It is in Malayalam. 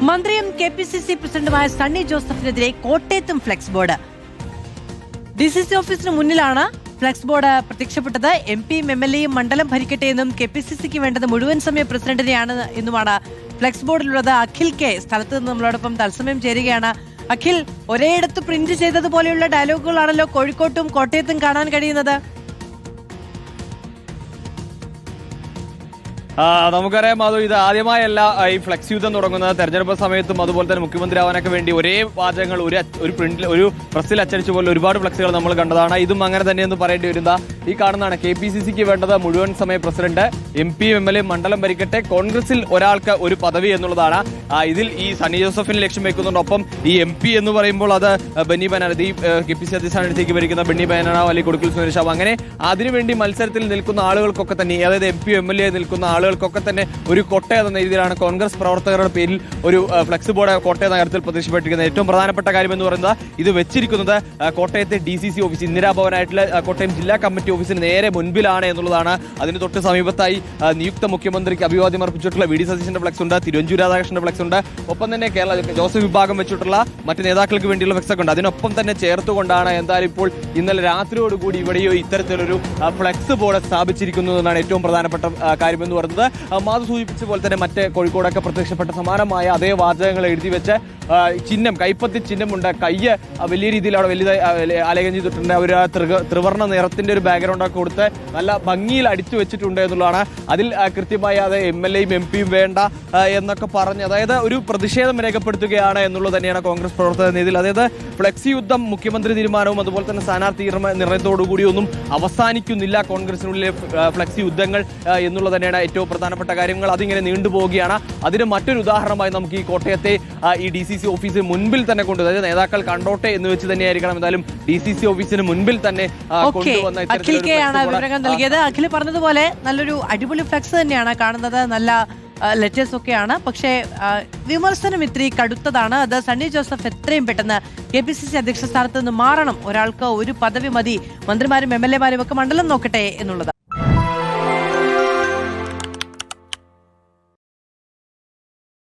മന്ത്രിയും KPCC പ്രസിഡന്റുമായ സണ്ണി ജോസഫിനെതിരെ കോട്ടയത്തും ഫ്ലെക്സ് ബോർഡ്. DCC ഓഫീസിന് മുന്നിലാണ് ഫ്ലെക്സ് ബോർഡ് പ്രത്യക്ഷപ്പെട്ടത്. MP-യും MLA-യും മണ്ഡലം ഭരിക്കട്ടെ എന്നും KPCCക്ക് വേണ്ടത് മുഴുവൻ സമയ പ്രസിഡന്റിനെയാണ് എന്നുമാണ് ഫ്ലെക്സ് ബോർഡിലുള്ളത്. അഖിൽ കെ സ്ഥലത്ത് നിന്ന് നമ്മളോടൊപ്പം തത്സമയം ചേരുകയാണ്. അഖിൽ, ഒരേയിടത്ത് പ്രിന്റ് ചെയ്തതുപോലെയുള്ള ഡയലോഗുകളാണല്ലോ കോഴിക്കോട്ടും കോട്ടയത്തും കാണാൻ കഴിയുന്നത്. നമുക്കറിയാം മാധു, ഇത് ആദ്യമായല്ല ഈ ഫ്ലെക്സ് യുദ്ധം തുടങ്ങുന്നത്. തെരഞ്ഞെടുപ്പ് സമയത്തും അതുപോലെ തന്നെ മുഖ്യമന്ത്രി ആവാനൊക്കെ വേണ്ടി ഒരേ വാചകങ്ങൾ ഒരു പ്രിന്റിൽ ഒരു പ്രസ്സിൽ അച്ചടിച്ച പോലെ ഒരുപാട് ഫ്ലെക്സുകൾ നമ്മൾ കണ്ടതാണ്. ഇതും അങ്ങനെ തന്നെയെന്ന് പറയേണ്ടി വരുന്ന ഈ കാണുന്നതാണ് KPCCക്ക് വേണ്ടത് മുഴുവൻ സമയ പ്രസിഡന്റ്, MP-യും MLA-യും മണ്ഡലം ഭരിക്കട്ടെ, കോൺഗ്രസിൽ ഒരാൾക്ക് ഒരു പദവി എന്നുള്ളതാണ്. ഇതിൽ ഈ സണ്ണി ജോസഫിന് ലക്ഷ്യം വെക്കുന്നുണ്ടൊപ്പം ഈ MP എന്ന് പറയുമ്പോൾ അത് ബെന്നി ബെഹനാൻ, ഈ KPCC അധ്യക്ഷ ഭരിക്കുന്ന ബെന്നി ബെഹനാൻ, അല്ലെങ്കിൽ കൊടുക്കൽ സുരേഷ്, അങ്ങനെ അതിനുവേണ്ടി മത്സരത്തിൽ നിൽക്കുന്ന ആളുകൾക്കൊക്കെ തന്നെ, അതായത് MP-യും MLA നിൽക്കുന്ന ആളുകൾക്കൊക്കെ തന്നെ ഒരു കോട്ടയം എന്ന രീതിയിലാണ് കോൺഗ്രസ് പ്രവർത്തകരുടെ പേരിൽ ഒരു ഫ്ലെക്സ് ബോർഡ് കോട്ടയം നഗരത്തിൽ പ്രത്യക്ഷപ്പെട്ടിരിക്കുന്നത്. ഏറ്റവും പ്രധാനപ്പെട്ട കാര്യം എന്ന് പറയുന്നത്, ഇത് വെച്ചിരിക്കുന്നത് കോട്ടയത്തെ DCC ഓഫീസ്, ഇന്ദിരാഭവനായിട്ടുള്ള കോട്ടയം ജില്ലാ കമ്മിറ്റി ഓഫീസിന് നേരെ മുൻപിലാണ് എന്നുള്ളതാണ്. അതിന് തൊട്ട് സമീപത്തായി നിയുക്ത മുഖ്യമന്ത്രിക്ക് അഭിവാദ്യം അർപ്പിച്ചിട്ടുള്ള VD സതീശന്റെ ഫ്ലെക്സ് ഉണ്ട്, തിരുവഞ്ചൂർ രാധാകൃഷ്ണന്റെ ഫ്ലെക്സ് ഉണ്ട്, ഒപ്പം തന്നെ കേരള ജോസഫ് വിഭാഗം വെച്ചിട്ടുള്ള മറ്റ് നേതാക്കൾക്ക് വേണ്ടിയുള്ള ഫ്ലെക്സ് ഒക്കെ ഉണ്ട്. അതിനൊപ്പം തന്നെ ചേർത്തുകൊണ്ടാണ് എന്തായാലും ഇപ്പോൾ ഇന്നലെ രാത്രിയോടുകൂടി ഇവിടെയോ ഇത്തരത്തിലൊരു ഫ്ലെക്സ് ബോർഡ് സ്ഥാപിച്ചിരിക്കുന്നു എന്നാണ് ഏറ്റവും പ്രധാനപ്പെട്ട കാര്യം എന്ന് പറയുന്നത്. മാധു സൂചിപ്പിച്ച പോലെ തന്നെ മറ്റ് കോഴിക്കോടൊക്കെ പ്രത്യക്ഷപ്പെട്ട സമാനമായ അതേ വാചകങ്ങൾ എഴുതി വെച്ച് ചിഹ്നം, കൈപ്പത്തി ചിഹ്നമുണ്ട്, കയ്യ് വലിയ രീതിയിൽ അവിടെ വലുതായി ആലേഖനം ചെയ്തിട്ടുണ്ട്. അവർ ത്രിവർണ്ണ നിറത്തിന്റെ ഒരു ബാക്ക്ഗ്രൗണ്ട് ഒക്കെ കൊടുത്ത് നല്ല ഭംഗിയിൽ അടിച്ചു വെച്ചിട്ടുണ്ട് എന്നുള്ളതാണ്. അതിൽ കൃത്യമായി അത് MLA-യും MP-യും വേണ്ട എന്നൊക്കെ പറഞ്ഞ്, അതായത് ഒരു പ്രതിഷേധം രേഖപ്പെടുത്തുകയാണ് എന്നുള്ളത് തന്നെയാണ് കോൺഗ്രസ് പ്രവർത്തകർ ഇതിൽ. അതായത് ഫ്ലെക്സി യുദ്ധം, മുഖ്യമന്ത്രി തീരുമാനവും അതുപോലെ തന്നെ സ്ഥാനാർത്ഥി നിർണയത്തോടുകൂടി ഒന്നും അവസാനിക്കുന്നില്ല കോൺഗ്രസിനുള്ളിലെ ഫ്ലെക്സി യുദ്ധങ്ങൾ എന്നുള്ളത് തന്നെയാണ് ഏറ്റവും പ്രധാനപ്പെട്ട കാര്യങ്ങൾ. അതിങ്ങനെ നീണ്ടുപോവുകയാണ്. അതിന് മറ്റൊരു ഉദാഹരണമായി നമുക്ക് ഈ കോട്ടയത്തെ ഈ DCC ഓഫീസിന് മുൻപിൽ തന്നെ അതായത് നേതാക്കൾ കണ്ടോട്ടെ എന്ന് വെച്ച് തന്നെയായിരിക്കണം എന്തായാലും DCC ഓഫീസിന് മുൻപിൽ തന്നെ കൊണ്ടുവന്ന വിവരങ്ങൾ നൽകിയത്. അഖിൽ പറഞ്ഞതുപോലെ നല്ലൊരു അടിപൊളി ഫ്ലെക്സ് തന്നെയാണ് കാണുന്നത്, നല്ല ലെറ്റേഴ്സ് ഒക്കെയാണ്. പക്ഷേ വിമർശനം ഇത്തിരി കടുത്തതാണ്. അത് സണ്ണി ജോസഫ് എത്രയും പെട്ടെന്ന് KPCC അധ്യക്ഷ സ്ഥാനത്ത് നിന്ന് മാറണം, ഒരാൾക്ക് ഒരു പദവി മതി, മന്ത്രിമാരും MLA-മാരും ഒക്കെ മണ്ഡലം നോക്കട്ടെ എന്നുള്ളത്.